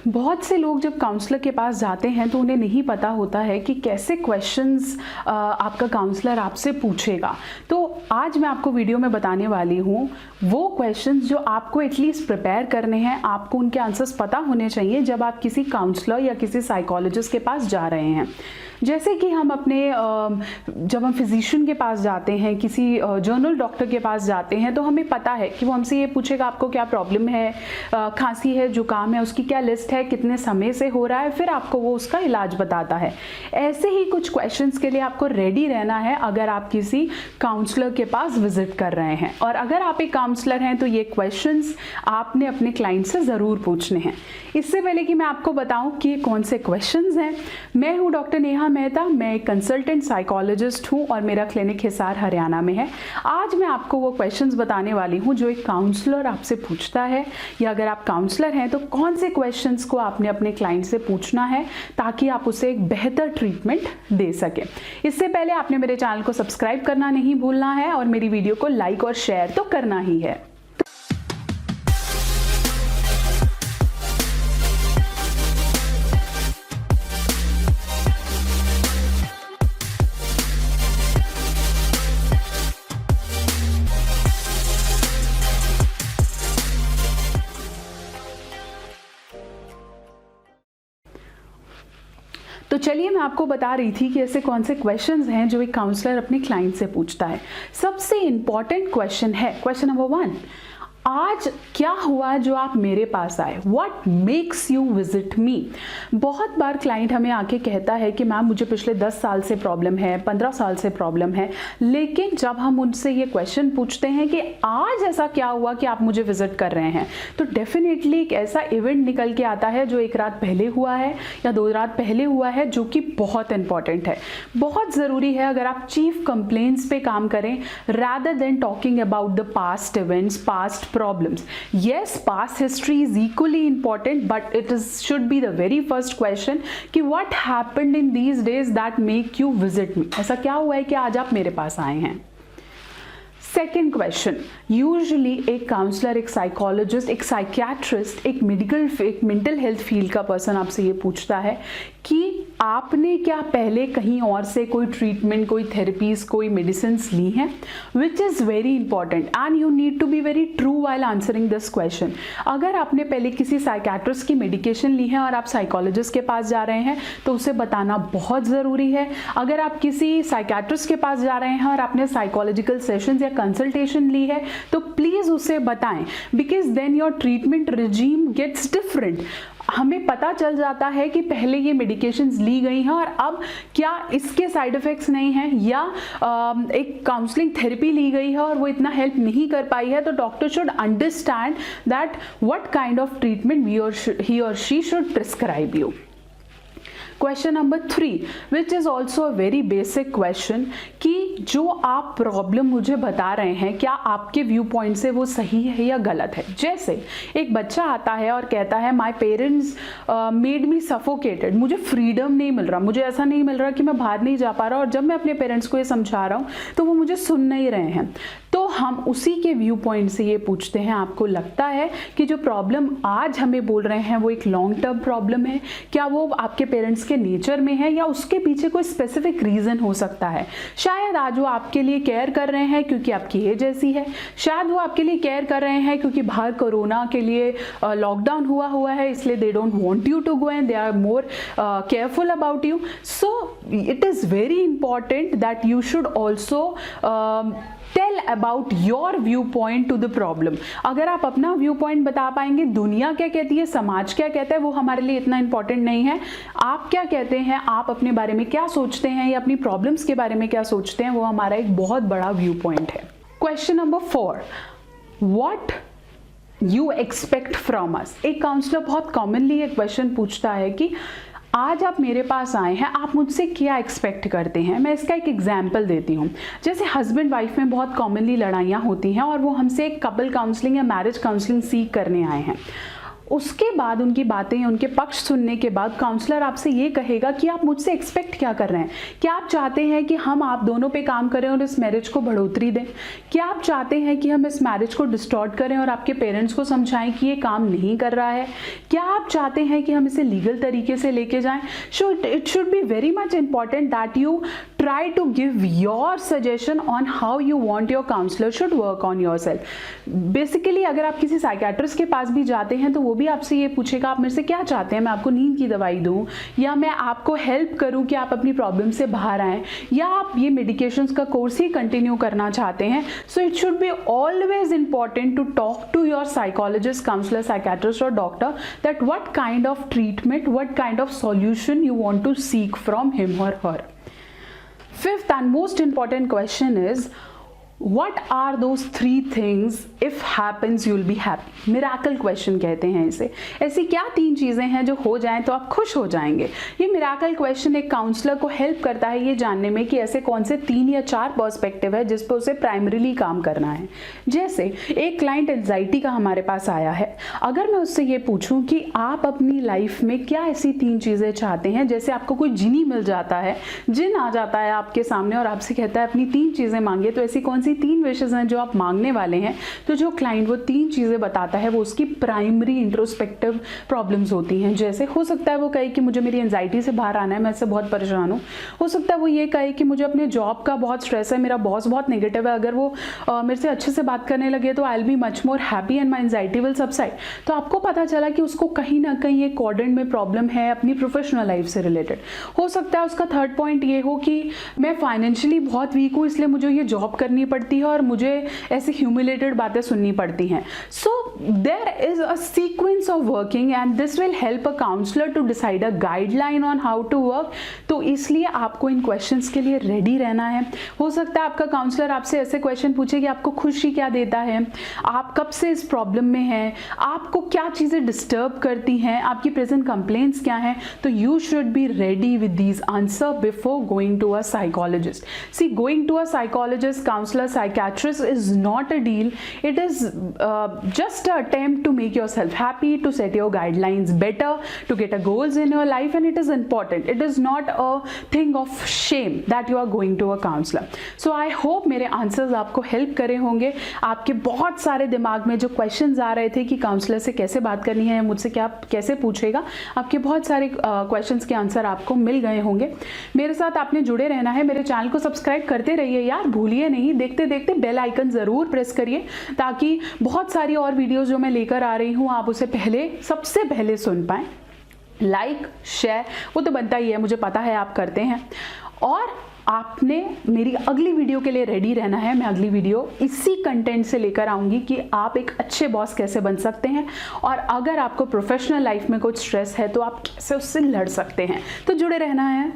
बहुत से लोग जब काउंसलर के पास जाते हैं तो उन्हें नहीं पता होता है कि कैसे क्वेश्चंस आपका काउंसलर आपसे पूछेगा। तो आज मैं आपको वीडियो में बताने वाली हूँ वो क्वेश्चंस जो आपको एटलीस्ट प्रिपेयर करने हैं, आपको उनके आंसर्स पता होने चाहिए जब आप किसी काउंसलर या किसी साइकोलॉजिस्ट के पास जा रहे हैं। जैसे कि हम अपने जब हम फिजिशियन के पास जाते हैं, किसी जनरल डॉक्टर के पास जाते हैं, तो हमें पता है कि वो हमसे ये पूछेगा आपको क्या प्रॉब्लम है, खांसी है, जुकाम है, उसकी क्या लिस्ट है, कितने समय से हो रहा है, फिर आपको वो उसका इलाज बताता है। ऐसे ही कुछ क्वेश्चंस के लिए आपको रेडी रहना है अगर आप किसी काउंसलर के पास विजिट कर रहे हैं। और अगर आप एक काउंसलर हैं तो ये क्वेश्चंस आपने अपने क्लाइंट से ज़रूर पूछने हैं। इससे पहले कि मैं आपको बताऊं कि ये कौन से क्वेश्चंस हैं, मैं हूं डॉक्टर नेहा मेहता, मैं एक कंसल्टेंट साइकोलॉजिस्ट हूं और मेरा क्लिनिक हिसार हरियाणा में है। आज मैं आपको वो क्वेश्चंस बताने वाली हूं जो एक काउंसलर आपसे पूछता है, या अगर आप काउंसलर हैं तो कौन से क्वेश्चंस को आपने अपने क्लाइंट से पूछना है ताकि आप उसे एक बेहतर ट्रीटमेंट दे सकें। इससे पहले आपने मेरे चैनल को सब्सक्राइब करना नहीं भूलना है और मेरी वीडियो को लाइक और शेयर तो करना ही है। तो चलिए मैं आपको बता रही थी कि ऐसे कौन से क्वेश्चंस हैं जो एक काउंसलर अपने क्लाइंट से पूछता है। सबसे इंपॉर्टेंट क्वेश्चन है क्वेश्चन नंबर 1, आज क्या हुआ जो आप मेरे पास आए? What makes you visit me? बहुत बार क्लाइंट हमें आके कहता है कि मैम मुझे पिछले 10 साल से प्रॉब्लम है, 15 साल से प्रॉब्लम है, लेकिन जब हम उनसे ये क्वेश्चन पूछते हैं कि आज ऐसा क्या हुआ कि आप मुझे विजिट कर रहे हैं, तो डेफिनेटली एक ऐसा इवेंट निकल के आता है जो एक रात पहले हुआ है या 2 रात पहले हुआ है, जो कि बहुत इंपॉर्टेंट है। बहुत ज़रूरी है अगर आप चीफ कंप्लेंट्स पे काम करें rather than talking about the past events, past problems. Yes, past history is equally important, but it should be the very first question कि what happened in these days that make you visit me? ऐसा क्या हुआ है कि आज आप मेरे पास आए हैं? सेकेंड क्वेश्चन, यूजुअली एक काउंसलर, एक साइकोलॉजिस्ट, एक साइकियाट्रिस्ट, एक मेंटल हेल्थ फील्ड का पर्सन आपसे ये पूछता है कि आपने क्या पहले कहीं और से कोई ट्रीटमेंट, कोई थेरेपीज, कोई मेडिसिन ली हैं, which is very important and you need to be very true while answering this question. अगर आपने पहले किसी साइकियाट्रिस्ट की मेडिकेशन ली है और आप साइकोलॉजिस्ट के पास जा रहे हैं तो उसे बताना बहुत ज़रूरी है। अगर आप किसी साइकियाट्रिस्ट के पास जा रहे हैं और आपने साइकोलॉजिकल सेशंस या कंसल्टेशन ली है तो प्लीज़ उसे बताएं, because then your treatment regime gets different. हमें पता चल जाता है कि पहले ये मेडिकेशंस ली गई हैं और अब क्या इसके साइड इफ़ेक्ट्स नहीं हैं, या एक काउंसलिंग थेरेपी ली गई है और वो इतना हेल्प नहीं कर पाई है, तो doctor should understand that what kind of treatment he और she should prescribe you. Question number 3, which is also a very basic question, कि जो आप प्रॉब्लम मुझे बता रहे हैं क्या आपके व्यू पॉइंट से वो सही है या गलत है। जैसे एक बच्चा आता है और कहता है my parents made me suffocated, मुझे फ्रीडम नहीं मिल रहा, मुझे ऐसा नहीं मिल रहा कि मैं बाहर नहीं जा पा रहा, और जब मैं अपने पेरेंट्स को ये समझा रहा हूँ तो वो मुझे सुन नहीं रहे हैं। तो हम उसी के व्यू पॉइंट से ये पूछते हैं, आपको लगता है कि जो प्रॉब्लम आज हमें बोल रहे हैं वो एक लॉन्ग टर्म प्रॉब्लम है? क्या वो आपके पेरेंट्स के नेचर में है या उसके पीछे कोई स्पेसिफिक रीज़न हो सकता है? शायद आज वो आपके लिए केयर कर रहे हैं क्योंकि आपकी एज ऐसी है, शायद वो आपके लिए केयर कर रहे हैं क्योंकि बाहर कोरोना के लिए लॉकडाउन हुआ है, इसलिए they don't want you to go and they are more careful about you. So it is very important that you should also tell about your view point to the problem. अगर आप अपना view point बता पाएंगे, दुनिया क्या कहती है, समाज क्या कहता है, वो हमारे लिए इतना इंपॉर्टेंट नहीं है। आप क्या कहते हैं, आप अपने बारे में क्या सोचते हैं या अपनी प्रॉब्लम्स के बारे में क्या सोचते हैं, वो हमारा एक बहुत बड़ा व्यू पॉइंट है। Question number 4, what you expect from us. एक काउंसलर बहुत कॉमनली एक क्वेश्चन पूछता है कि आज आप मेरे पास आए हैं, आप मुझसे क्या एक्सपेक्ट करते हैं। मैं इसका एक एग्जांपल देती हूँ। जैसे हस्बैंड वाइफ में बहुत कॉमनली लड़ाइयाँ होती हैं और वो हमसे एक कपल काउंसलिंग या मैरिज काउंसलिंग सीख करने आए हैं। उसके बाद उनकी बातें, उनके पक्ष सुनने के बाद काउंसलर आपसे ये कहेगा कि आप मुझसे एक्सपेक्ट क्या कर रहे हैं। क्या आप चाहते हैं कि हम आप दोनों पे काम करें और इस मैरिज को बढ़ोतरी दें? क्या आप चाहते हैं कि हम इस मैरिज को डिस्टॉर्ट करें और आपके पेरेंट्स को समझाएं कि ये काम नहीं कर रहा है? क्या आप चाहते हैं कि हम इसे लीगल तरीके से लेके जाएं? It should be very much important that you try to give your suggestion on how you want your counselor should work on yourself. Basically अगर आप किसी साइकियाट्रिस्ट के पास भी जाते हैं तो वो भी आपसे ये पूछेगा आप मेरे से क्या चाहते हैं, मैं आपको नींद की दवाई दूं या मैं आपको हेल्प करूं कि आप अपनी प्रॉब्लम से बाहर आएं, या आप ये मेडिकेशंस का कोर्स ही कंटिन्यू करना चाहते हैं. So it should be always important to talk to your psychologist, counsellor, psychiatrist और doctor that what kind of treatment, what kind of solution you want to seek from him or her. Fifth and most important question is, what are those 3 things if happens you'll be happy? Miracle question कहते हैं इसे. ऐसी क्या 3 चीज़ें हैं जो हो जाएं तो आप खुश हो जाएंगे? ये मिराकल क्वेश्चन एक काउंसलर को हेल्प करता है ये जानने में कि ऐसे कौन से 3 या 4 पर्सपेक्टिव है जिस पर उसे प्राइमरीली काम करना है. जैसे एक क्लाइंट एंजाइटी का हमारे पास आया है, अगर मैं उससे ये पूछूं कि आप अपनी लाइफ में क्या ऐसी 3 चीज़ें चाहते हैं, जैसे आपको कोई जिनी मिल जाता है, जिन आ जाता है आपके सामने और आपसे कहता है अपनी 3 चीज़ें मांगे, तो ऐसी कौन सी 3 विशेस हैं जो आप मांगने वाले हैं? तो जो क्लाइंट वो 3 चीज़ें बताता है वो उसकी प्राइमरी इंट्रोस्पेक्टिव प्रॉब्लम्स होती हैं. जैसे हो सकता है वो कहे कि मुझे मेरी एंजाइटी से बाहर आना है, मैं इससे बहुत परेशान हूँ. हो सकता है वो ये कहे कि मुझे अपने जॉब का बहुत स्ट्रेस है, मेरा बॉस बहुत नेगेटिव है, अगर वो मेरे से अच्छे से बात करने लगे तो I will be much more happy and my anxiety will subside. तो आपको पता चला कि उसको कहीं ना कहीं एक क्वाड्रेंट में प्रॉब्लम है अपनी प्रोफेशनल लाइफ से रिलेटेड. हो सकता है उसका 3rd पॉइंट ये हो कि मैं फाइनेंशियली बहुत वीक हूँ इसलिए मुझे ये जॉब करनी पड़ती है और मुझे ऐसी ह्यूमिलेटेड बातें सुननी पड़ती हैं. So there is a sequence of working and this will help a counsellor to decide a guideline on how to work. तो इसलिए आपको इन क्वेश्चंस के लिए रेडी रहना है. हो सकता है आपका काउंसलर आपसे ऐसे क्वेश्चन पूछे कि आपको खुशी क्या देता है, आप कब से इस प्रॉब्लम में हैं, आपको क्या चीज़ें डिस्टर्ब करती हैं, आपकी प्रेजेंट कंप्लेंट्स क्या हैं. तो you should be ready with these answer before going to a psychologist. See, going to a psychologist, counsellor, psychiatrist is not a deal. It is just an attempt to make yourself happy, to set your guidelines better, to get a goals in your life, and it is important. It is not a thing of shame that you are going to a counselor. So I hope मेरे answers आपको help करे होंगे. आपके बहुत सारे दिमाग में जो questions आ रहे थे कि काउंसलर से कैसे बात करनी है, मुझसे क्या कैसे पूछेगा, आपके बहुत सारे questions के आंसर आपको मिल गए होंगे. मेरे साथ आपने जुड़े रहना है. मेरे चैनल को सब्सक्राइब करते रहिए यार, भूलिए नहीं. देखते देखते बेल आइकन ज़रूर प्रेस करिए ताकि बहुत सारी और वीडियोस जो मैं लेकर आ रही हूँ आप उसे सबसे पहले सुन पाएँ. लाइक शेयर वो तो बनता ही है, मुझे पता है आप करते हैं. और आपने मेरी अगली वीडियो के लिए रेडी रहना है. मैं अगली वीडियो इसी कंटेंट से लेकर आऊँगी कि आप एक अच्छे बॉस कैसे बन सकते हैं और अगर आपको प्रोफेशनल लाइफ में कुछ स्ट्रेस है तो आप कैसे उससे लड़ सकते हैं. तो जुड़े रहना है.